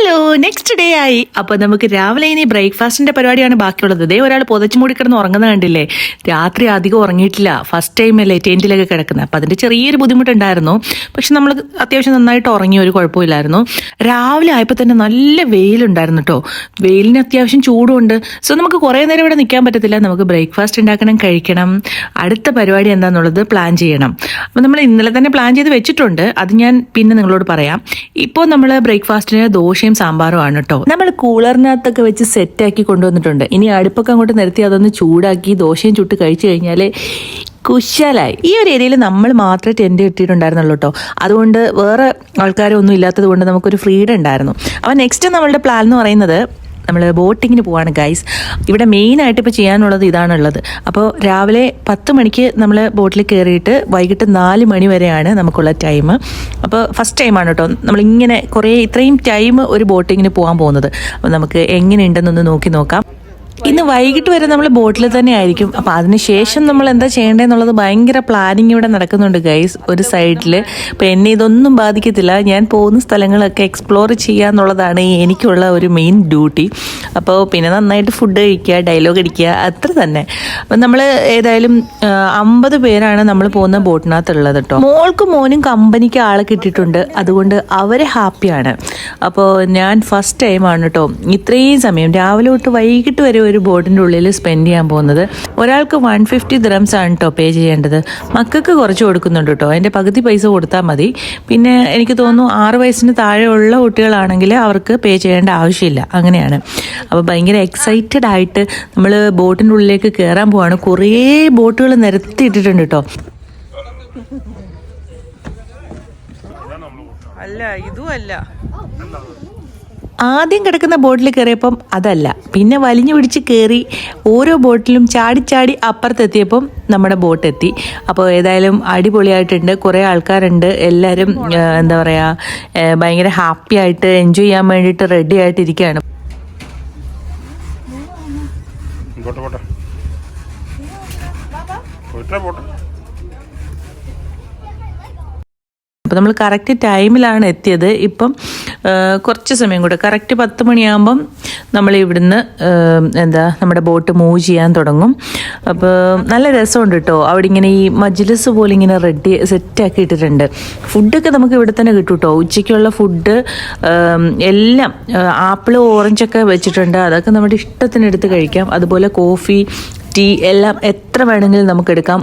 Hello, next day ആയി. അപ്പോൾ നമുക്ക് രാവിലെ ഇനി ബ്രേക്ക്ഫാസ്റ്റിന്റെ പരിപാടിയാണ് ബാക്കിയുള്ളത്. ദേ ഒരാൾ പുതച്ചു മൂടി കിടന്ന് ഉറങ്ങുന്നത് കണ്ടില്ലേ? രാത്രി അധികം ഉറങ്ങിയിട്ടില്ല, ഫസ്റ്റ് ടൈം അല്ലേ ടെൻറ്റിലൊക്കെ കിടക്കുന്നത്. അപ്പോൾ അതിന്റെ ചെറിയൊരു ബുദ്ധിമുട്ടുണ്ടായിരുന്നു. പക്ഷെ നമ്മൾ അത്യാവശ്യം നന്നായിട്ട് ഉറങ്ങി, ഒരു കുഴപ്പമില്ലായിരുന്നു. രാവിലെ ആയപ്പോൾ തന്നെ നല്ല വെയിലുണ്ടായിരുന്നു കേട്ടോ. വെയിലിന് അത്യാവശ്യം ചൂടുണ്ട്. സോ നമുക്ക് കുറേ നേരം ഇവിടെ നിൽക്കാൻ പറ്റത്തില്ല. നമുക്ക് ബ്രേക്ക്ഫാസ്റ്റ് ഉണ്ടാക്കണം, കഴിക്കണം. അടുത്ത പരിപാടി എന്താണെന്നുള്ളത് പ്ലാൻ ചെയ്യണം. അപ്പോൾ നമ്മൾ ഇന്നലെ തന്നെ പ്ലാൻ ചെയ്ത് വെച്ചിട്ടുണ്ട്. അത് ഞാൻ പിന്നെ നിങ്ങളോട് പറയാം. ഇപ്പോൾ നമ്മൾ ബ്രേക്ക്ഫാസ്റ്റിന് ദോശയും സാമ്പാറും ആണ് കേട്ടോ. നമ്മൾ കൂളറിനകത്തൊക്കെ വെച്ച് സെറ്റാക്കി കൊണ്ടുവന്നിട്ടുണ്ട്. ഇനി അടുപ്പൊക്കെ അങ്ങോട്ട് നിർത്തി അതൊന്ന് ചൂടാക്കി ദോശയും ചുട്ട് കഴിച്ചു കഴിഞ്ഞാൽ കുശലായി. ഈ ഒരു ഏരിയയിൽ നമ്മൾ മാത്രമേ ടെൻറ്റ് കിട്ടിയിട്ടുണ്ടായിരുന്നുള്ളൂ കേട്ടോ. അതുകൊണ്ട് വേറെ ആൾക്കാരൊന്നും ഇല്ലാത്തത് കൊണ്ട് നമുക്കൊരു ഫ്രീഡം ഉണ്ടായിരുന്നു. അപ്പോൾ നെക്സ്റ്റ് നമ്മളുടെ പ്ലാൻ എന്ന് പറയുന്നത് നമ്മൾ ബോട്ടിങ്ങിന് പോവാണ് ഗൈസ്. ഇവിടെ മെയിനായിട്ട് ഇപ്പോൾ ചെയ്യാനുള്ളത് ഇതാണുള്ളത്. അപ്പോൾ രാവിലെ 10 മണിക്ക് നമ്മൾ ബോട്ടിൽ കയറിയിട്ട് വൈകിട്ട് 4 മണി വരെയാണ് നമുക്കുള്ള ടൈം. അപ്പോൾ ഫസ്റ്റ് ടൈമാണ് കേട്ടോ നമ്മളിങ്ങനെ ഇത്രയും ടൈം ഒരു ബോട്ടിങ്ങിന് പോകാൻ പോകുന്നത്. അപ്പോൾ നമുക്ക് എങ്ങനെയുണ്ടെന്നൊന്ന് നോക്കാം. ഇന്ന് വൈകിട്ട് വരെ നമ്മൾ ബോട്ടിൽ തന്നെ ആയിരിക്കും. അപ്പോൾ അതിനുശേഷം നമ്മൾ എന്താ ചെയ്യേണ്ടതെന്നുള്ളത് ഭയങ്കര പ്ലാനിങ് ഇവിടെ നടക്കുന്നുണ്ട് ഗൈസ് ഒരു സൈഡിൽ. അപ്പോൾ എന്നെ ഇതൊന്നും ബാധിക്കത്തില്ല. ഞാൻ പോകുന്ന സ്ഥലങ്ങളൊക്കെ എക്സ്പ്ലോർ ചെയ്യുക എന്നുള്ളതാണ് എനിക്കുള്ള ഒരു മെയിൻ ഡ്യൂട്ടി. അപ്പോൾ പിന്നെ നന്നായിട്ട് ഫുഡ് കഴിക്കുക, ഡയലോഗ് അടിക്കുക, അത്ര തന്നെ. അപ്പം നമ്മൾ ഏതായാലും 50 പേരാണ് നമ്മൾ പോകുന്ന ബോട്ടിനകത്തുള്ളത് കേട്ടോ. മോൾക്കും മോനും കമ്പനിക്ക് ആളെ കിട്ടിയിട്ടുണ്ട്. അതുകൊണ്ട് അവർ ഹാപ്പിയാണ്. അപ്പോൾ ഞാൻ ഫസ്റ്റ് ടൈമാണ് കേട്ടോ ഇത്രയും സമയം രാവിലെ തൊട്ട് വൈകിട്ട് വരെ ഒരു ബോട്ടിൻ്റെ ഉള്ളിൽ സ്പെൻഡ് ചെയ്യാൻ പോകുന്നത്. ഒരാൾക്ക് 150 dirhams ആണ് കേട്ടോ പേ ചെയ്യേണ്ടത്. മക്കൾക്ക് കുറച്ച് കൊടുക്കുന്നുണ്ട് കേട്ടോ. അതിൻ്റെ പകുതി പൈസ കൊടുത്താൽ മതി. പിന്നെ എനിക്ക് തോന്നുന്നു 6 വയസ്സിന് താഴെയുള്ള കുട്ടികളാണെങ്കിൽ അവർക്ക് പേ ചെയ്യേണ്ട ആവശ്യമില്ല. അങ്ങനെയാണ്. അപ്പോൾ ഭയങ്കര എക്സൈറ്റഡ് ആയിട്ട് നമ്മൾ ബോട്ടിൻ്റെ ഉള്ളിലേക്ക് കയറാൻ പോവാണ്. കുറേ ബോട്ടുകൾ നിരത്തിയിട്ടിട്ടുണ്ട് കേട്ടോ. അല്ല, ഇതും അല്ല. ആദ്യം കിടക്കുന്ന ബോട്ടിൽ കയറിയപ്പം അതല്ല, പിന്നെ വലിഞ്ഞു പിടിച്ച് കയറി ഓരോ ബോട്ടിലും ചാടി അപ്പുറത്തെത്തിയപ്പം നമ്മുടെ ബോട്ട് എത്തി. അപ്പോൾ ഏതായാലും അടിപൊളിയായിട്ടുണ്ട്. കുറേ ആൾക്കാരുണ്ട്. എല്ലാവരും എന്താ പറയുക ഭയങ്കര ഹാപ്പി ആയിട്ട് എൻജോയ് ചെയ്യാൻ വേണ്ടിയിട്ട് റെഡി ആയിട്ടിരിക്കുകയാണ്. അപ്പോൾ നമ്മൾ കറക്റ്റ് ടൈമിലാണ് എത്തിയത്. ഇപ്പം കുറച്ച് സമയം കൂടെ കറക്റ്റ് 10 മണിയാകുമ്പം നമ്മൾ ഇവിടുന്ന് നമ്മുടെ ബോട്ട് മൂവ് ചെയ്യാൻ തുടങ്ങും. അപ്പോൾ നല്ല രസമുണ്ട് കേട്ടോ. അവിടെ ഇങ്ങനെ ഈ മജ്ലിസ് പോലെ ഇങ്ങനെ സെറ്റാക്കി ഇട്ടിട്ടുണ്ട്. ഫുഡൊക്കെ നമുക്ക് ഇവിടെ തന്നെ കിട്ടും കേട്ടോ. ഉച്ചയ്ക്കുള്ള ഫുഡ് എല്ലാം ആപ്പിൾ ഓറഞ്ചൊക്കെ വെച്ചിട്ടുണ്ട്. അതൊക്കെ നമ്മുടെ ഇഷ്ടത്തിന് എടുത്ത് കഴിക്കാം. അതുപോലെ കോഫി, ടീ എല്ലാം എത്ര വേണമെങ്കിലും നമുക്ക് എടുക്കാം.